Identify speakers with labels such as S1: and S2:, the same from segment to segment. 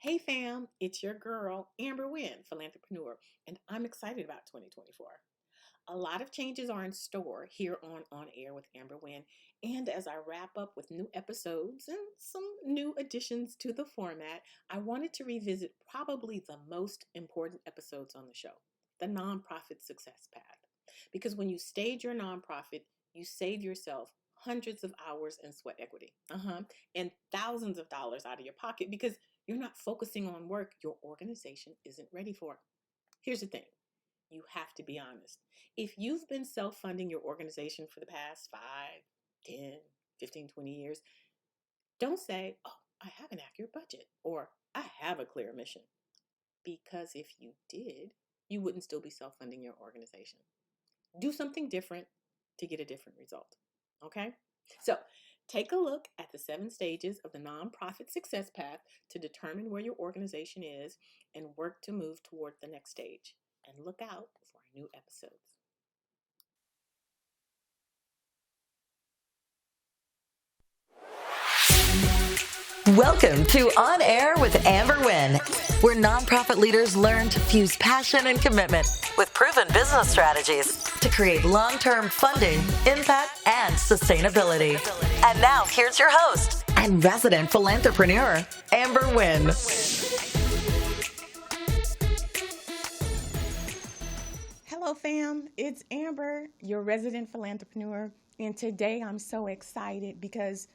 S1: Hey fam, it's your girl, Amber Wynn, Philanthrepreneur, and I'm excited about 2024. A lot of changes are in store here on Air with Amber Wynn, and as I wrap up with new episodes and some new additions to the format, I wanted to revisit probably the most important episodes on the show, the nonprofit success path. Because when you stage your nonprofit, you save yourself hundreds of hours in sweat equity, and thousands of dollars out of your pocket because you're not focusing on work your organization isn't ready for. Here's the thing, you have to be honest. If you've been self funding your organization for the past 5, 10, 15, 20 years, don't say, oh, I have an accurate budget or I have a clear mission. Because if you did, you wouldn't still be self funding your organization. Do something different to get a different result. Okay? So take a look at the 7 stages of the nonprofit success path to determine where your organization is and work to move toward the next stage. And look out for our new episodes.
S2: Welcome to On Air with Amber Wynn, where nonprofit leaders learn to fuse passion and commitment with proven business strategies to create long-term funding, impact, and sustainability. And now, here's your host and resident philanthrepreneur, Amber Wynn.
S1: Hello, fam. It's Amber, your resident philanthrepreneur. And today I'm so excited because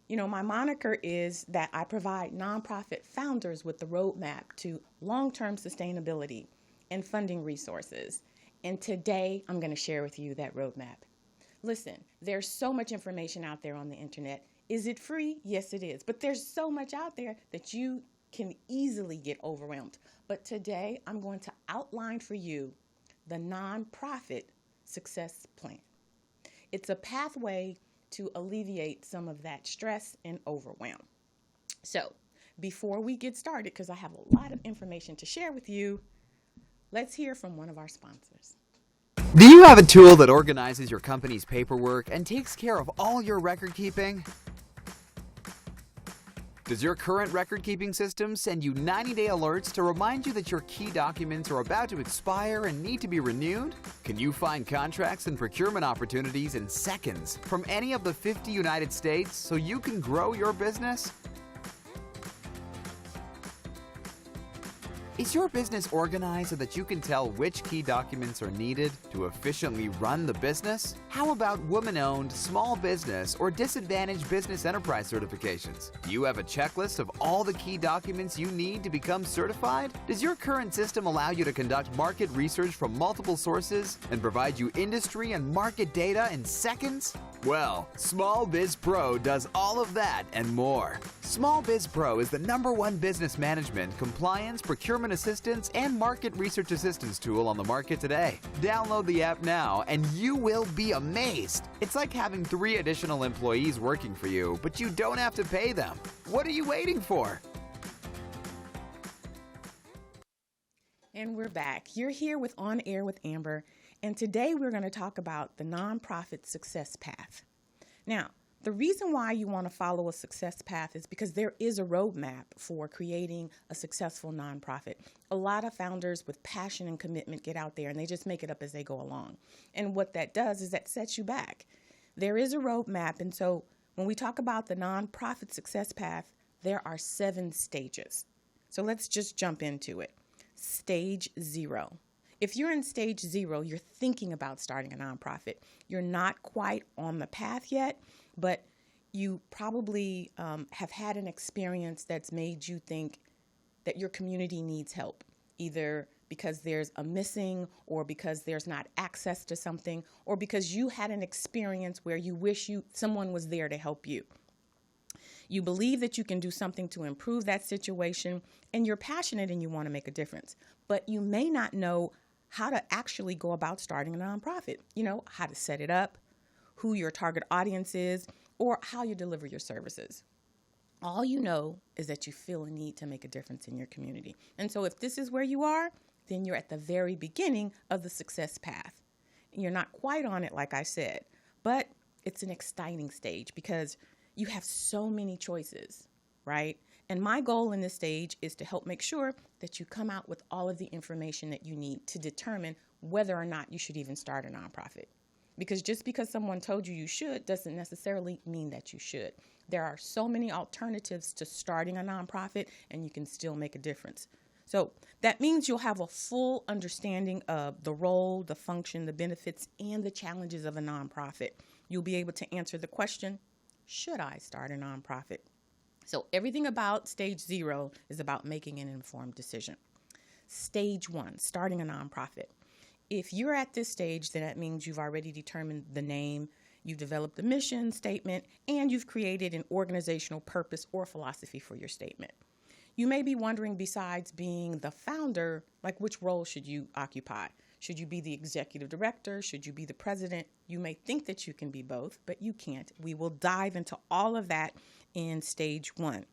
S1: my moniker is that I provide nonprofit founders with the roadmap to long-term sustainability and funding resources. And today I'm going to share with you that roadmap. Listen, there's so much information out there on the internet. Is it free? Yes, it is. But there's so much out there that you can easily get overwhelmed. But today I'm going to outline for you the nonprofit success plan. It's a pathway to alleviate some of that stress and overwhelm. So before we get started, because I have a lot of information to share with you, let's hear from one of our sponsors.
S3: Do you have a tool that organizes your company's paperwork and takes care of all your record keeping? Does your current record-keeping system send you 90-day alerts to remind you that your key documents are about to expire and need to be renewed? Can you find contracts and procurement opportunities in seconds from any of the 50 United States so you can grow your business? Is your business organized so that you can tell which key documents are needed to efficiently run the business? How about woman-owned, small business, or disadvantaged business enterprise certifications? Do you have a checklist of all the key documents you need to become certified? Does your current system allow you to conduct market research from multiple sources and provide you industry and market data in seconds? Well, SmallBizPro does all of that and more. SmallBizPro is the #1 business management, compliance, procurement assistance, and market research assistance tool on the market today. Download the app now and you will be amazed. It's like having 3 additional employees working for you, but you don't have to pay them. What are you waiting for?
S1: And we're back. You're here with On Air with Amber, and today we're going to talk about the nonprofit success path. Now, the reason why you want to follow a success path is because there is a roadmap for creating a successful nonprofit. A lot of founders with passion and commitment get out there and they just make it up as they go along. And what that does is that sets you back. There is a roadmap, and so when we talk about the nonprofit success path, there are 7 stages. So let's just jump into it. Stage 0. If you're in stage 0, you're thinking about starting a nonprofit. You're not quite on the path yet, but you probably have had an experience that's made you think that your community needs help, either because there's a missing or because there's not access to something or because you had an experience where you wish someone was there to help you. You believe that you can do something to improve that situation, and you're passionate and you want to make a difference, but you may not know how to actually go about starting a nonprofit. How to set it up, who your target audience is, or how you deliver your services. All you know is that you feel a need to make a difference in your community. And so if this is where you are, then you're at the very beginning of the success path. You're not quite on it, like I said, but it's an exciting stage because you have so many choices, right? And my goal in this stage is to help make sure that you come out with all of the information that you need to determine whether or not you should even start a nonprofit. Because just because someone told you should doesn't necessarily mean that you should. There are so many alternatives to starting a nonprofit, and you can still make a difference. So that means you'll have a full understanding of the role, the function, the benefits, and the challenges of a nonprofit. You'll be able to answer the question, should I start a nonprofit? So everything about stage 0 is about making an informed decision. Stage 1, starting a nonprofit. If you're at this stage, then that means you've already determined the name, you've developed the mission statement, and you've created an organizational purpose or philosophy for your statement. You may be wondering, besides being the founder, like which role should you occupy? Should you be the executive director? Should you be the president? You may think that you can be both, but you can't. We will dive into all of that in stage 1.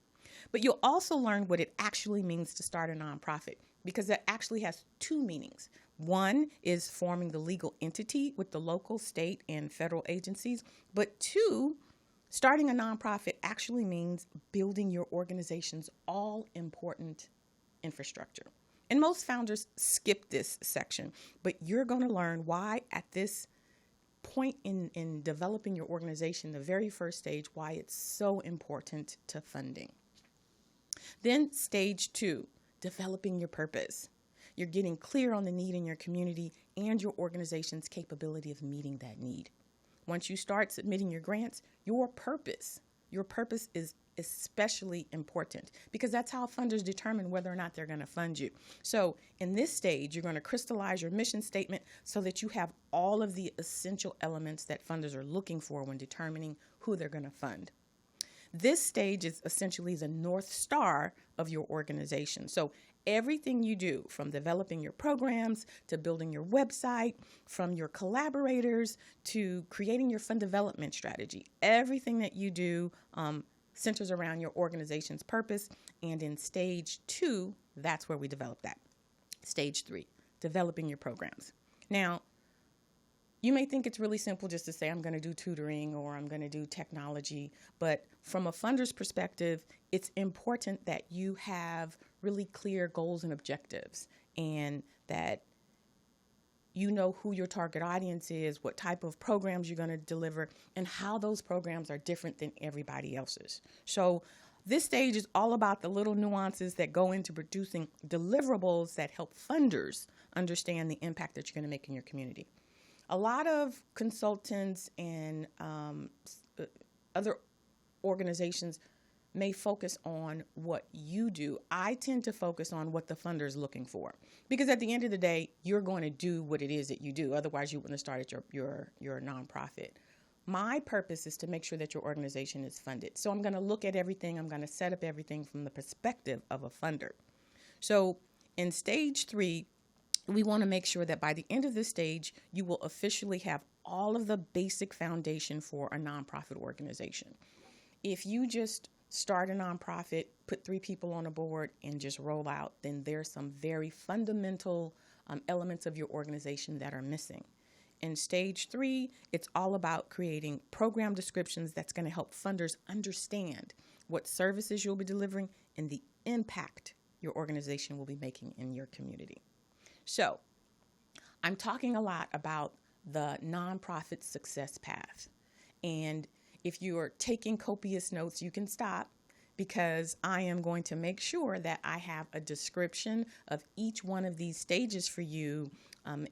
S1: But you'll also learn what it actually means to start a nonprofit, because that actually has 2 meanings. One is forming the legal entity with the local, state, and federal agencies. But 2, starting a nonprofit actually means building your organization's all-important infrastructure. And most founders skip this section, but you're going to learn why at this point in developing your organization, the very first stage, why it's so important to funding. Then stage 2, developing your purpose. You're getting clear on the need in your community and your organization's capability of meeting that need. Once you start submitting your grants, your purpose is especially important, because that's how funders determine whether or not they're going to fund you. So in this stage, you're going to crystallize your mission statement so that you have all of the essential elements that funders are looking for when determining who they're going to fund. This stage is essentially the North Star of your organization. So everything you do, from developing your programs to building your website, from your collaborators to creating your fund development strategy, everything that you do centers around your organization's purpose. And in stage 2, that's where we develop that. Stage 3, developing your programs. Now, you may think it's really simple just to say, I'm going to do tutoring or I'm going to do technology. But from a funder's perspective, it's important that you have really clear goals and objectives, and that you know who your target audience is, what type of programs you're going to deliver, and how those programs are different than everybody else's. So this stage is all about the little nuances that go into producing deliverables that help funders understand the impact that you're going to make in your community. A lot of consultants and other organizations may focus on what you do. I tend to focus on what the funder is looking for, because at the end of the day, you're going to do what it is that you do. Otherwise, you wouldn't have started your nonprofit. My purpose is to make sure that your organization is funded. So I'm going to look at everything. I'm going to set up everything from the perspective of a funder. So in stage 3, we want to make sure that by the end of this stage, you will officially have all of the basic foundation for a nonprofit organization. If you just start a nonprofit, put 3 people on a board, and just roll out, then there's some very fundamental elements of your organization that are missing. In stage 3, it's all about creating program descriptions that's going to help funders understand what services you'll be delivering and the impact your organization will be making in your community. So I'm talking a lot about the nonprofit success path. And if you are taking copious notes, you can stop, because I am going to make sure that I have a description of each one of these stages for you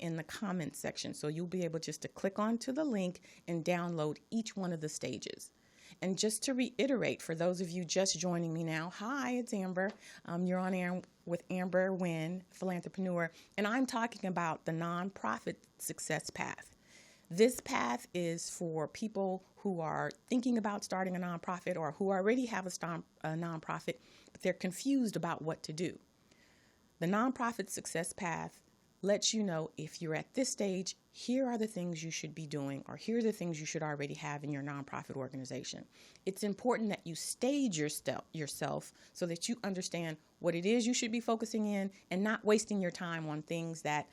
S1: in the comments section. So you'll be able just to click onto the link and download each one of the stages. And just to reiterate, for those of you just joining me now, hi, it's Amber. You're on air with Amber Wynn, Philanthrepreneur, and I'm talking about the nonprofit success path. This path is for people who are thinking about starting a nonprofit or who already have a nonprofit, but they're confused about what to do. The nonprofit success path lets you know, if you're at this stage, here are the things you should be doing, or here are the things you should already have in your nonprofit organization. It's important that you stage yourself so that you understand what it is you should be focusing in and not wasting your time on things that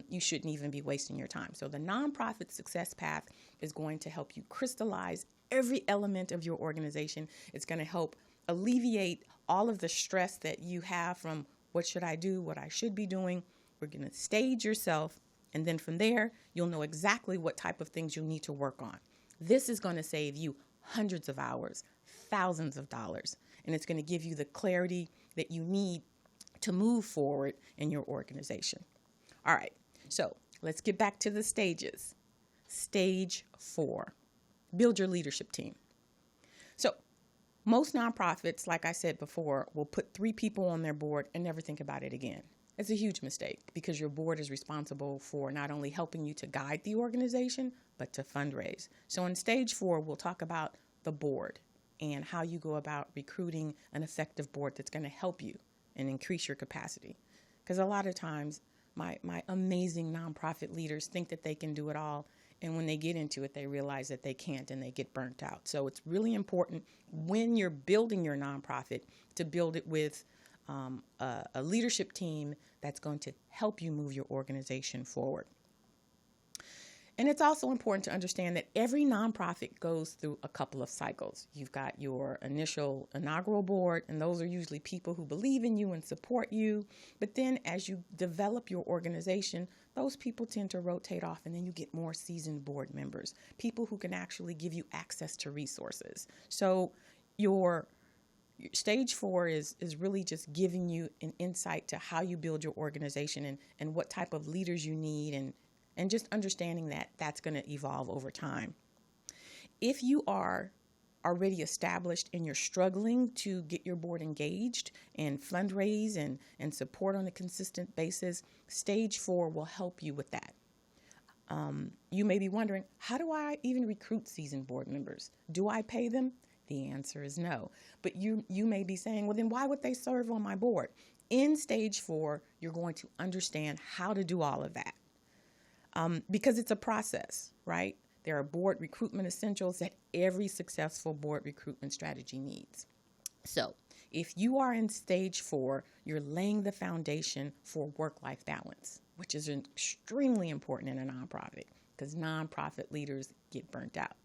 S1: you shouldn't even be wasting your time. So the nonprofit success path is going to help you crystallize every element of your organization. It's going to help alleviate all of the stress that you have from what should I do, what I should be doing. We're going to stage yourself. And then from there, you'll know exactly what type of things you need to work on. This is going to save you hundreds of hours, thousands of dollars, and it's going to give you the clarity that you need to move forward in your organization. All right, so let's get back to the stages. Stage 4, build your leadership team. So most nonprofits, like I said before, will put 3 people on their board and never think about it again. It's a huge mistake because your board is responsible for not only helping you to guide the organization, but to fundraise. So in stage 4, we'll talk about the board and how you go about recruiting an effective board that's going to help you and increase your capacity. Because a lot of times my amazing nonprofit leaders think that they can do it all. And when they get into it, they realize that they can't and they get burnt out. So it's really important when you're building your nonprofit to build it with a leadership team that's going to help you move your organization forward. And it's also important to understand that every nonprofit goes through a couple of cycles. You've got your initial inaugural board, and those are usually people who believe in you and support you. But then as you develop your organization, those people tend to rotate off, and then you get more seasoned board members, people who can actually give you access to resources. So your stage 4 is really just giving you an insight to how you build your organization and what type of leaders you need and just understanding that that's going to evolve over time. If you are already established and you're struggling to get your board engaged and fundraise and support on a consistent basis, stage 4 will help you with that. You may be wondering, how do I even recruit seasoned board members? Do I pay them? The answer is no. But you may be saying, well, then why would they serve on my board? In stage 4, you're going to understand how to do all of that. Because it's a process, right? There are board recruitment essentials that every successful board recruitment strategy needs. So if you are in stage 4, you're laying the foundation for work-life balance, which is extremely important in a nonprofit because nonprofit leaders get burnt out.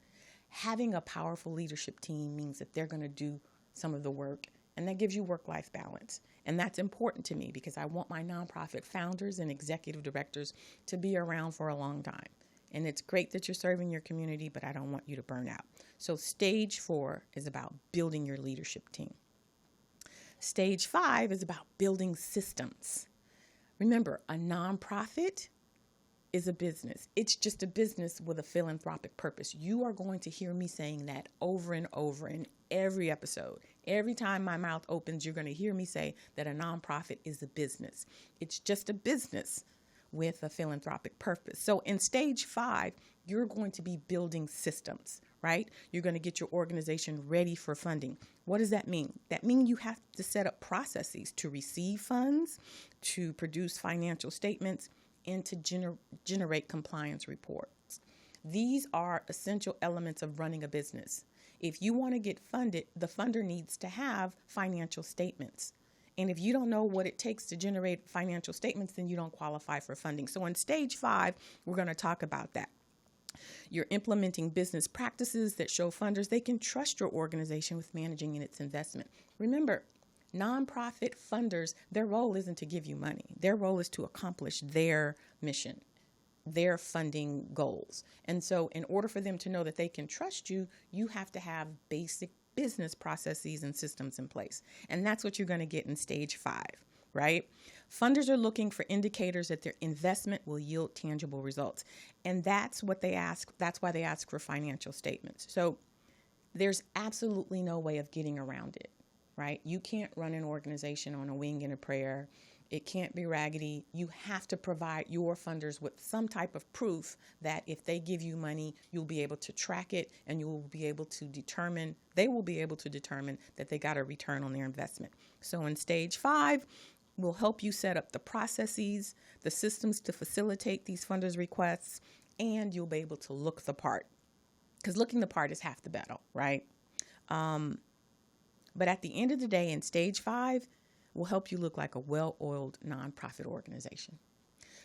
S1: Having a powerful leadership team means that they're going to do some of the work, and that gives you work-life balance. And that's important to me because I want my nonprofit founders and executive directors to be around for a long time. And it's great that you're serving your community, but I don't want you to burn out. So stage 4 is about building your leadership team. Stage 5 is about building systems. Remember, a nonprofit is a business. It's just a business with a philanthropic purpose. You are going to hear me saying that over and over in every episode. Every time my mouth opens, you're going to hear me say that a nonprofit is a business. It's just a business with a philanthropic purpose. So in stage 5, you're going to be building systems, right? You're going to get your organization ready for funding. What does that mean? That means you have to set up processes to receive funds, to produce financial statements, and to generate compliance reports. These are essential elements of running a business. If you want to get funded, the funder needs to have financial statements. And if you don't know what it takes to generate financial statements, then you don't qualify for funding. So in stage 5, we're going to talk about that. You're implementing business practices that show funders they can trust your organization with managing its investment. Remember, nonprofit funders, their role isn't to give you money. Their role is to accomplish their mission, their funding goals. And so in order for them to know that they can trust you, you have to have basic business processes and systems in place. And that's what you're going to get in stage 5, right? Funders are looking for indicators that their investment will yield tangible results. And that's what they ask. That's why they ask for financial statements. So there's absolutely no way of getting around it, right? You can't run an organization on a wing and a prayer. It can't be raggedy. You have to provide your funders with some type of proof that if they give you money, you'll be able to track it and you will be able to determine, they will be able to determine that they got a return on their investment. So in stage 5, we'll help you set up the processes, the systems to facilitate these funders' requests, and you'll be able to look the part. Because looking the part is half the battle, right? But at the end of the day, in stage 5, we'll help you look like a well-oiled nonprofit organization.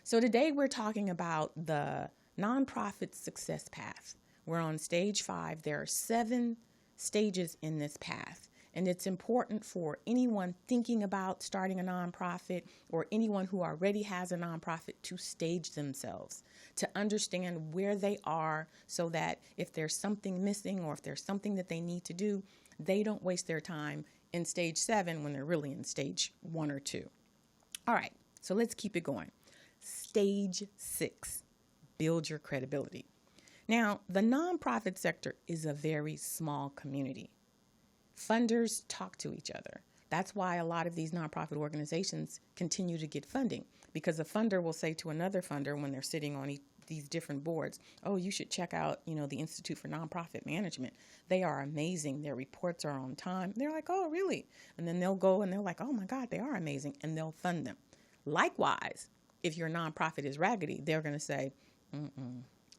S1: So today we're talking about the nonprofit success path. We're on stage 5. There are 7 stages in this path. And it's important for anyone thinking about starting a nonprofit or anyone who already has a nonprofit to stage themselves, to understand where they are so that if there's something missing or if there's something that they need to do, they don't waste their time in stage 7 when they're really in stage 1 or 2. All right, so let's keep it going. Stage 6, build your credibility. Now, the nonprofit sector is a very small community. Funders talk to each other. That's why a lot of these nonprofit organizations continue to get funding, because a funder will say to another funder when they're sitting on these different boards, oh, you should check out, the Institute for Nonprofit Management. They are amazing. Their reports are on time. They're like, oh, really? And then they'll go and they're like, oh my God, they are amazing. And they'll fund them. Likewise, if your nonprofit is raggedy, they're going to say,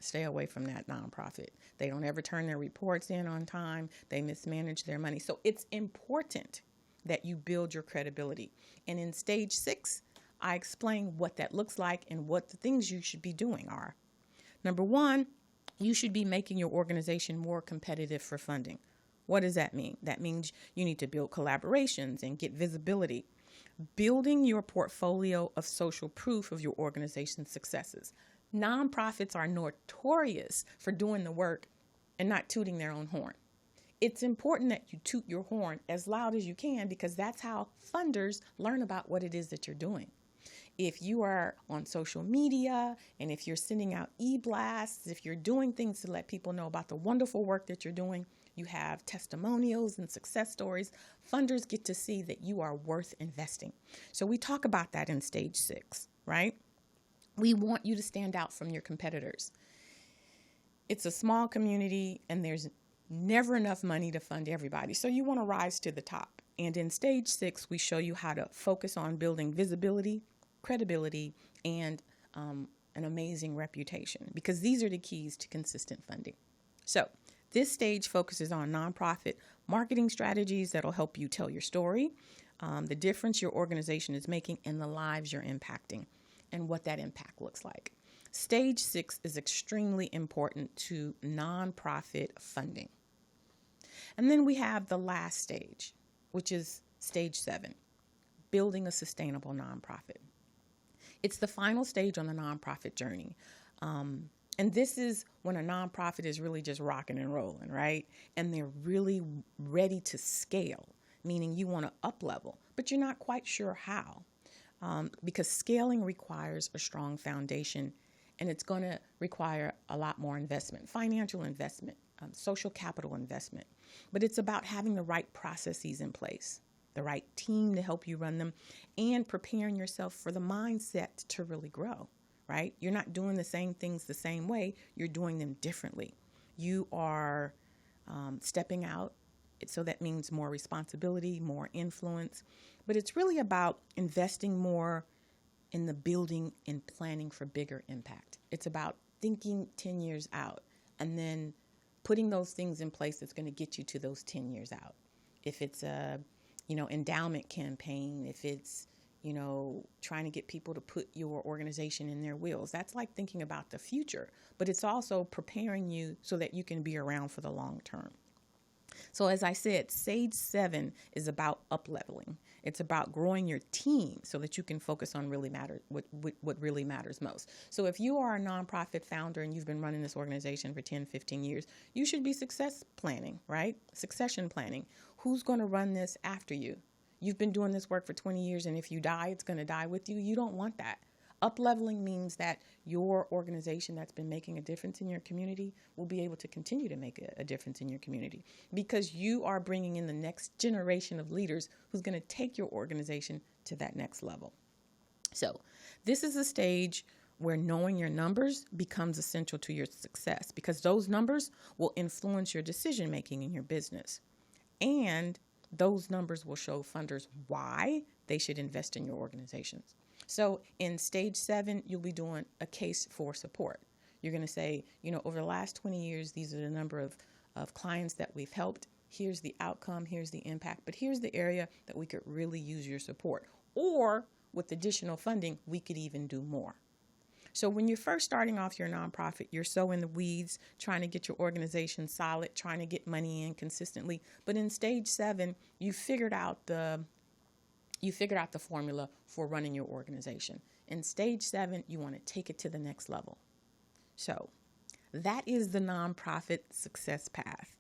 S1: stay away from that nonprofit. They don't ever turn their reports in on time. They mismanage their money. So it's important that you build your credibility. And in stage 6, I explain what that looks like and what the things you should be doing are. Number 1, you should be making your organization more competitive for funding. What does that mean? That means you need to build collaborations and get visibility. Building your portfolio of social proof of your organization's successes. Nonprofits are notorious for doing the work and not tooting their own horn. It's important that you toot your horn as loud as you can, because that's how funders learn about what it is that you're doing. If you are on social media and if you're sending out e-blasts, if you're doing things to let people know about the wonderful work that you're doing, you have testimonials and success stories, funders get to see that you are worth investing. So we talk about that in stage 6, right? We want you to stand out from your competitors. It's a small community and there's never enough money to fund everybody. So you want to rise to the top. And in stage 6, we show you how to focus on building visibility, credibility, and an amazing reputation, because these are the keys to consistent funding. So this stage focuses on nonprofit marketing strategies that'll help you tell your story, the difference your organization is making, and the lives you're impacting, and what that impact looks like. Stage 6 is extremely important to nonprofit funding. And then we have the last stage, which is stage 7, building a sustainable nonprofit. It's the final stage on the nonprofit journey. And this is when a nonprofit is really just rocking and rolling, right? And they're really ready to scale, meaning you want to up level, but you're not quite sure how. Because scaling requires a strong foundation, and it's going to require a lot more investment, financial investment, social capital investment. But it's about having the right processes in place, the right team to help you run them, and preparing yourself for the mindset to really grow, right? You're not doing the same things the same way. You're doing them differently. You are stepping out. So that means more responsibility, more influence. But it's really about investing more in the building and planning for bigger impact. It's about thinking 10 years out and then putting those things in place that's going to get you to those 10 years out. If it's a, endowment campaign, if it's, trying to get people to put your organization in their wheels, that's like thinking about the future. But it's also preparing you so that you can be around for the long term. So as I said, stage 7 is about up-leveling. It's about growing your team so that you can focus on what really matters most. So if you are a nonprofit founder and you've been running this organization for 10, 15 years, you should be success planning, right? Succession planning. Who's going to run this after you? You've been doing this work for 20 years, and if you die, it's going to die with you. You don't want that. Up-leveling means that your organization that's been making a difference in your community will be able to continue to make a difference in your community, because you are bringing in the next generation of leaders who's going to take your organization to that next level. So this is a stage where knowing your numbers becomes essential to your success, because those numbers will influence your decision-making in your business. And those numbers will show funders why they should invest in your organizations. So in stage 7, you'll be doing a case for support. You're going to say, over the last 20 years, these are the number of clients that we've helped. Here's the outcome. Here's the impact. But here's the area that we could really use your support. Or with additional funding, we could even do more. So when you're first starting off your nonprofit, you're so in the weeds, trying to get your organization solid, trying to get money in consistently. But in stage 7, you figured out the formula for running your organization. In stage 7, you want to take it to the next level. So that is the nonprofit success path.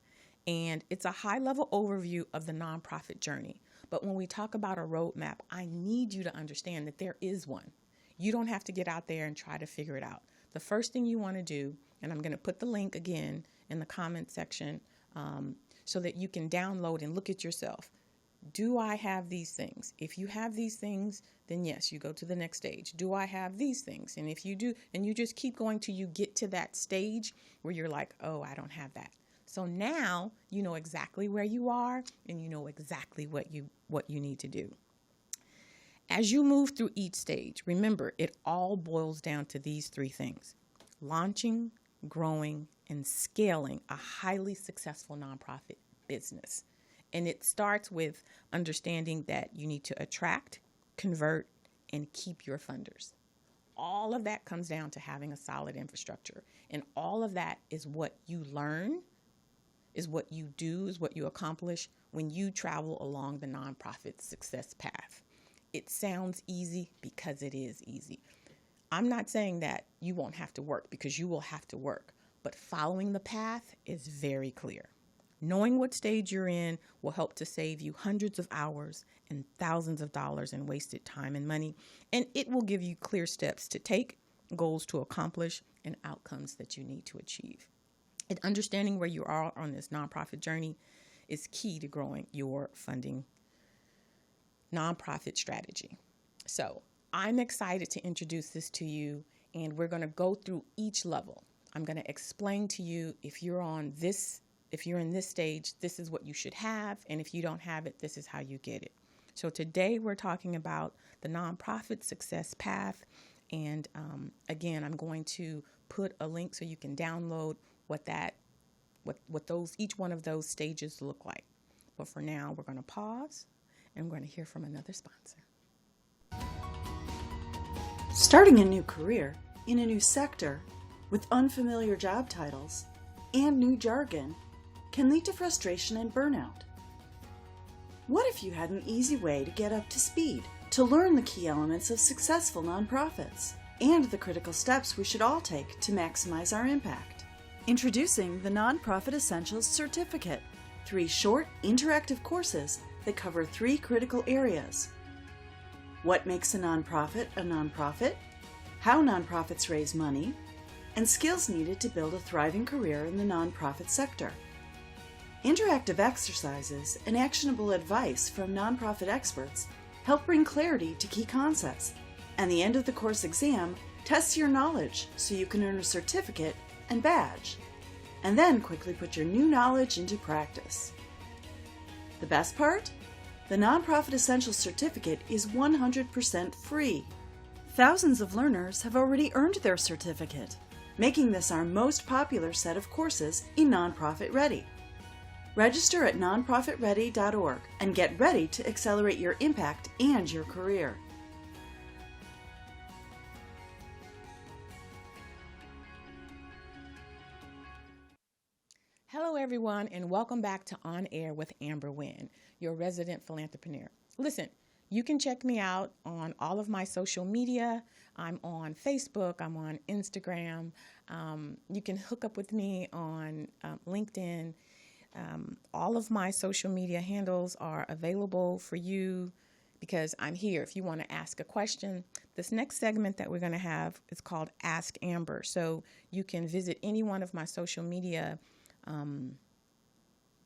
S1: And it's a high-level overview of the nonprofit journey. But when we talk about a roadmap, I need you to understand that there is one. You don't have to get out there and try to figure it out. The first thing you want to do, and I'm going to put the link again in the comment section so that you can download and look at yourself. Do I have these things? If you have these things, then yes, you go to the next stage. Do I have these things? And if you do, and you just keep going till you get to that stage where you're like, oh, I don't have that. So now you know exactly where you are and you know exactly what you need to do. As you move through each stage, remember, it all boils down to these 3 things: launching, growing, and scaling a highly successful nonprofit business. And it starts with understanding that you need to attract, convert, and keep your funders. All of that comes down to having a solid infrastructure. And all of that is what you learn, is what you do, is what you accomplish when you travel along the nonprofit success path. It sounds easy because it is easy. I'm not saying that you won't have to work, because you will have to work, but following the path is very clear. Knowing what stage you're in will help to save you hundreds of hours and thousands of dollars in wasted time and money, and it will give you clear steps to take, goals to accomplish, and outcomes that you need to achieve. And understanding where you are on this nonprofit journey is key to growing your funding nonprofit strategy. So I'm excited to introduce this to you, and we're going to go through each level. I'm going to explain to you if you're in this stage, this is what you should have, and if you don't have it, this is how you get it. So today we're talking about the nonprofit success path, and again, I'm going to put a link so you can download what each one of those stages look like. But for now, we're going to pause, and we're going to hear from another sponsor.
S4: Starting a new career in a new sector with unfamiliar job titles and new jargon can lead to frustration and burnout. What if you had an easy way to get up to speed, to learn the key elements of successful nonprofits and the critical steps we should all take to maximize our impact? Introducing the Nonprofit Essentials Certificate, 3 short, interactive courses that cover 3 critical areas: what makes a nonprofit, how nonprofits raise money, and skills needed to build a thriving career in the nonprofit sector. Interactive exercises and actionable advice from nonprofit experts help bring clarity to key concepts, and the end of the course exam tests your knowledge so you can earn a certificate and badge, and then quickly put your new knowledge into practice. The best part? The Nonprofit Essentials Certificate is 100% free. Thousands of learners have already earned their certificate, making this our most popular set of courses in Nonprofit Ready. Register at nonprofitready.org and get ready to accelerate your impact and your career.
S1: Hello, everyone, and welcome back to On Air with Amber Wynn, your resident philanthrepreneur. Listen, you can check me out on all of my social media. I'm on Facebook. I'm on Instagram. You can hook up with me on LinkedIn. All of my social media handles are available for you because I'm here if you want to ask a question. This next segment that we're going to have is called Ask Amber. So you can visit any one of my social media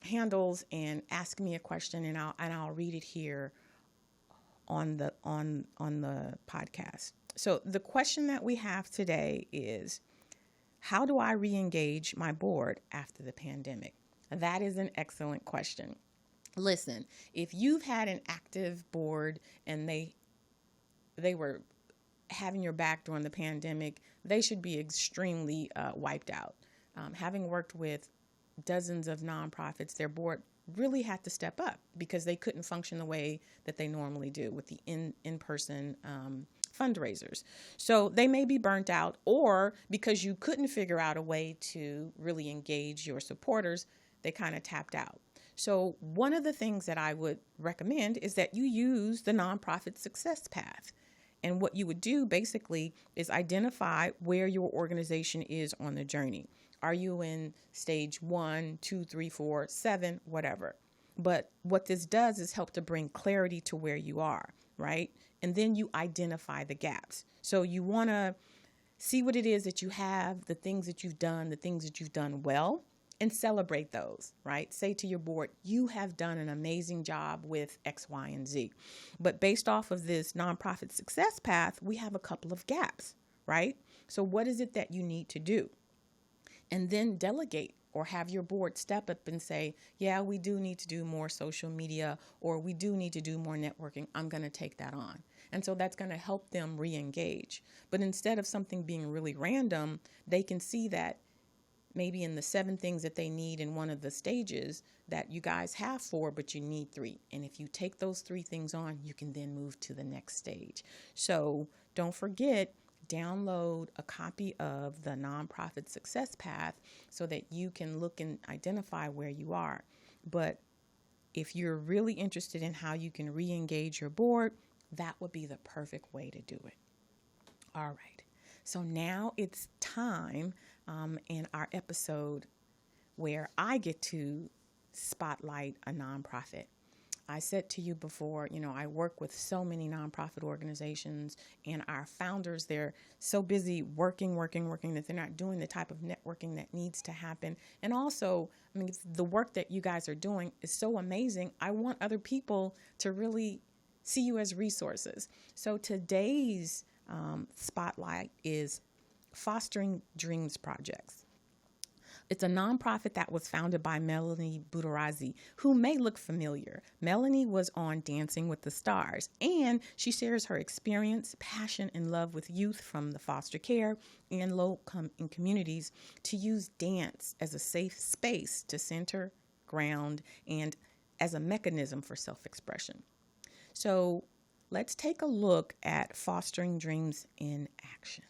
S1: handles and ask me a question, and I'll read it here on the podcast. So the question that we have today is, how do I re-engage my board after the pandemic? That is an excellent question. Listen, if you've had an active board and they were having your back during the pandemic, they should be extremely wiped out. Having worked with dozens of nonprofits, their board really had to step up because they couldn't function the way that they normally do with the in-person fundraisers. So they may be burnt out, or because you couldn't figure out a way to really engage your supporters, they kind of tapped out. So one of the things that I would recommend is that you use the nonprofit success path. And what you would do basically is identify where your organization is on the journey. Are you in stage 1, 2, 3, 4, 7, whatever? But what this does is help to bring clarity to where you are, right? And then you identify the gaps. So you want to see what it is that you have, the things that you've done, the things that you've done well, and celebrate those, right? Say to your board, you have done an amazing job with X, Y, and Z. But based off of this nonprofit success path, we have a couple of gaps, right? So what is it that you need to do? And then delegate, or have your board step up and say, yeah, we do need to do more social media, or we do need to do more networking. I'm going to take that on. And so that's going to help them re-engage. But instead of something being really random, they can see that maybe in the 7 things that they need in one of the stages that you guys have 4, but you need 3. And if you take those 3 things on, you can then move to the next stage. So don't forget, download a copy of the Nonprofit Success Path so that you can look and identify where you are. But if you're really interested in how you can re-engage your board, that would be the perfect way to do it. All right. So now it's time in our episode where I get to spotlight a nonprofit. I said to you before, I work with so many nonprofit organizations, and our founders, they're so busy working that they're not doing the type of networking that needs to happen. And also, the work that you guys are doing is so amazing. I want other people to really see you as resources. So today's spotlight is Fostering Dreams Projects. It's a nonprofit that was founded by Melanie Budarazzi, who may look familiar. Melanie was on Dancing with the Stars, and she shares her experience, passion, and love with youth from the foster care and low-income communities to use dance as a safe space to center, ground, and as a mechanism for self-expression. So let's take a look at Fostering Dreams in action.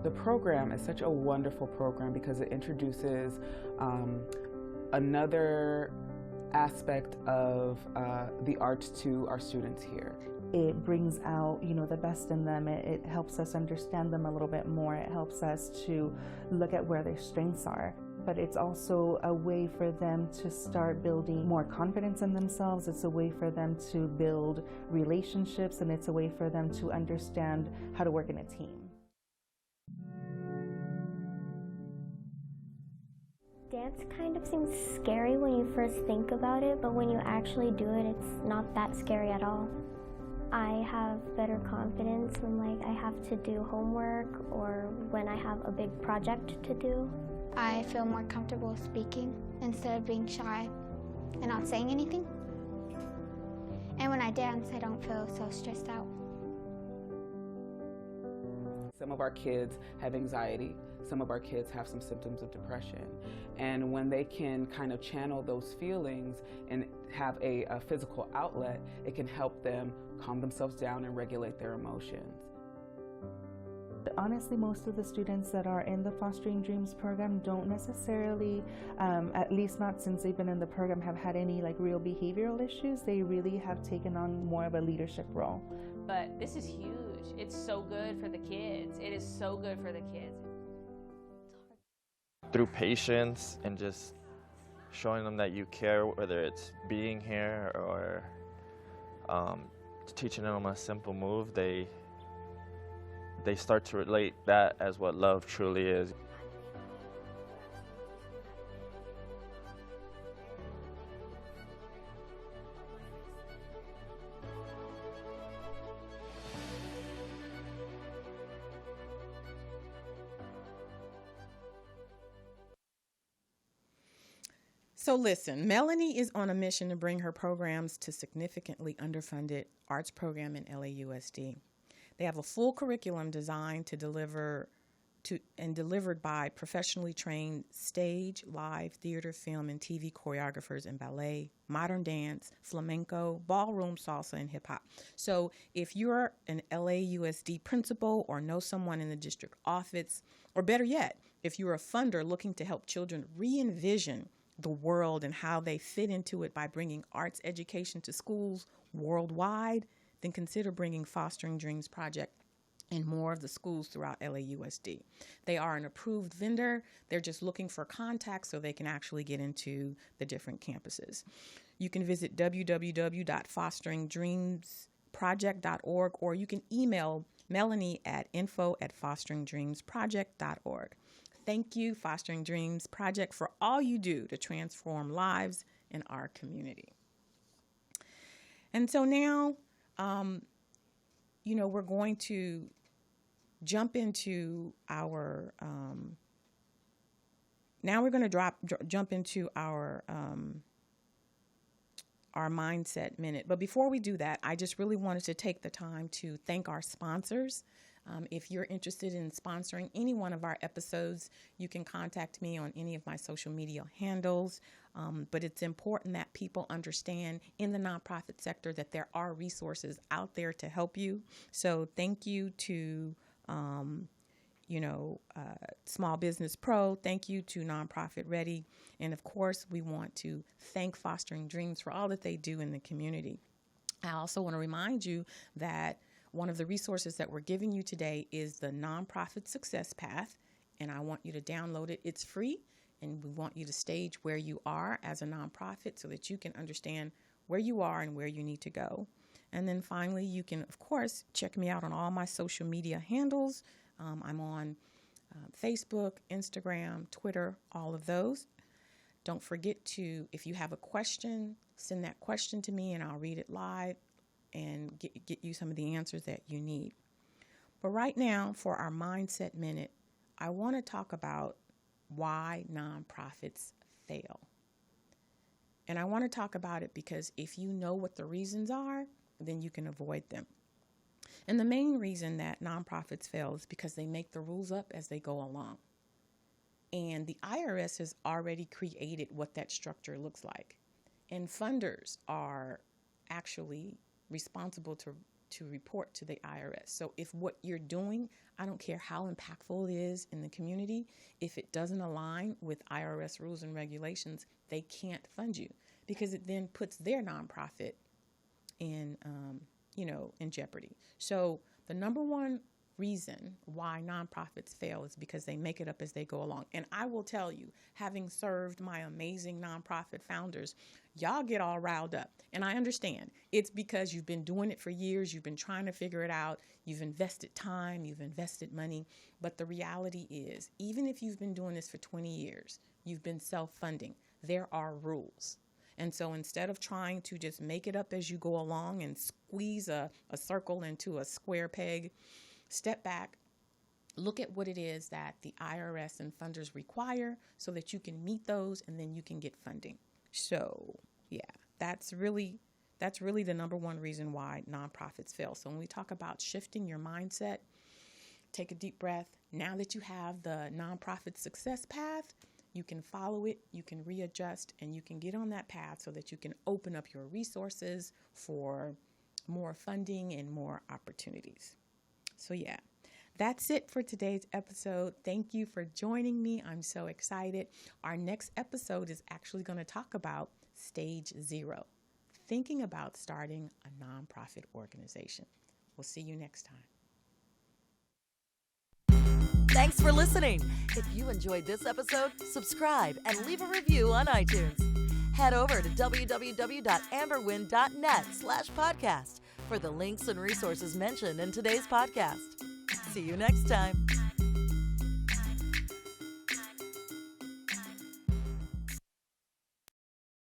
S5: The program is such a wonderful program because it introduces another aspect of the arts to our students here.
S6: It brings out, the best in them. It helps us understand them a little bit more. It helps us to look at where their strengths are. But it's also a way for them to start building more confidence in themselves. It's a way for them to build relationships, and it's a way for them to understand how to work in a team.
S7: Dance kind of seems scary when you first think about it, but when you actually do it, it's not that scary at all. I have better confidence when I have to do homework or when I have a big project to do.
S8: I feel more comfortable speaking instead of being shy and not saying anything. And when I dance, I don't feel so stressed out.
S5: Some of our kids have anxiety. Some of our kids have some symptoms of depression. And when they can kind of channel those feelings and have a physical outlet, it can help them calm themselves down and regulate their emotions.
S6: Honestly, most of the students that are in the Fostering Dreams program don't necessarily, at least not since they've been in the program, have had any real behavioral issues. They really have taken on more of a leadership role.
S9: But this is huge. It's so good for the kids. It is so good for the kids.
S10: Through patience and just showing them that you care, whether it's being here or teaching them a simple move, they start to relate that as what love truly is.
S1: So listen, Melanie is on a mission to bring her programs to significantly underfunded arts program in LAUSD. They have a full curriculum designed to delivered by professionally trained stage, live, theater, film, and TV choreographers in ballet, modern dance, flamenco, ballroom, salsa, and hip hop. So if you're an LAUSD principal or know someone in the district office, or better yet, if you're a funder looking to help children re-envision the world and how they fit into it by bringing arts education to schools worldwide, then consider bringing Fostering Dreams Project in more of the schools throughout LAUSD. They are an approved vendor. They're just looking for contacts so they can actually get into the different campuses. You can visit www.fosteringdreamsproject.org, or you can email Melanie at info@fosteringdreamsproject.org. Thank you, Fostering Dreams Project, for all you do to transform lives in our community. And so now, we're going to jump into our, jump into our mindset minute. But before we do that, I just really wanted to take the time to thank our sponsors. If you're interested in sponsoring any one of our episodes, you can contact me on any of my social media handles. But it's important that people understand in the nonprofit sector that there are resources out there to help you. So thank you to, SmallBizPro. Thank you to Nonprofit Ready. And of course, we want to thank Fostering Dreams for all that they do in the community. I also want to remind you that one of the resources that we're giving you today is the Nonprofit Success Path, and I want you to download it. It's free, and we want you to stage where you are as a nonprofit so that you can understand where you are and where you need to go. And then finally, you can, of course, check me out on all my social media handles. I'm on Facebook, Instagram, Twitter, all of those. Don't forget to, if you have a question, send that question to me, and I'll read it live and get you some of the answers that you need. But right now, for our Mindset Minute, I want to talk about why nonprofits fail. And I want to talk about it because if you know what the reasons are, then you can avoid them. And the main reason that nonprofits fail is because they make the rules up as they go along. And the IRS has already created what that structure looks like. And funders are actually responsible to report to the IRS. So if what you're doing, I don't care how impactful it is in the community, if it doesn't align with IRS rules and regulations, they can't fund you because it then puts their nonprofit in jeopardy. So the number one reason why nonprofits fail is because they make it up as they go along. And I will tell you, having served my amazing nonprofit founders, y'all get all riled up. And I understand. It's because you've been doing it for years. You've been trying to figure it out. You've invested time. You've invested money. But the reality is, even if you've been doing this for 20 years, you've been self-funding. There are rules. And so instead of trying to just make it up as you go along and squeeze a circle into a square peg, step back, look at what it is that the IRS and funders require so that you can meet those and then you can get funding. So, yeah, that's really the number one reason why nonprofits fail. So when we talk about shifting your mindset, take a deep breath. Now that you have the nonprofit success path, you can follow it, you can readjust, and you can get on that path so that you can open up your resources for more funding and more opportunities. So yeah, that's it for today's episode. Thank you for joining me. I'm so excited. Our next episode is actually going to talk about stage 0, thinking about starting a nonprofit organization. We'll see you next time.
S2: Thanks for listening. If you enjoyed this episode, subscribe and leave a review on iTunes. Head over to www.amberwynn.net/podcast for the links and resources mentioned in today's podcast. See you next time.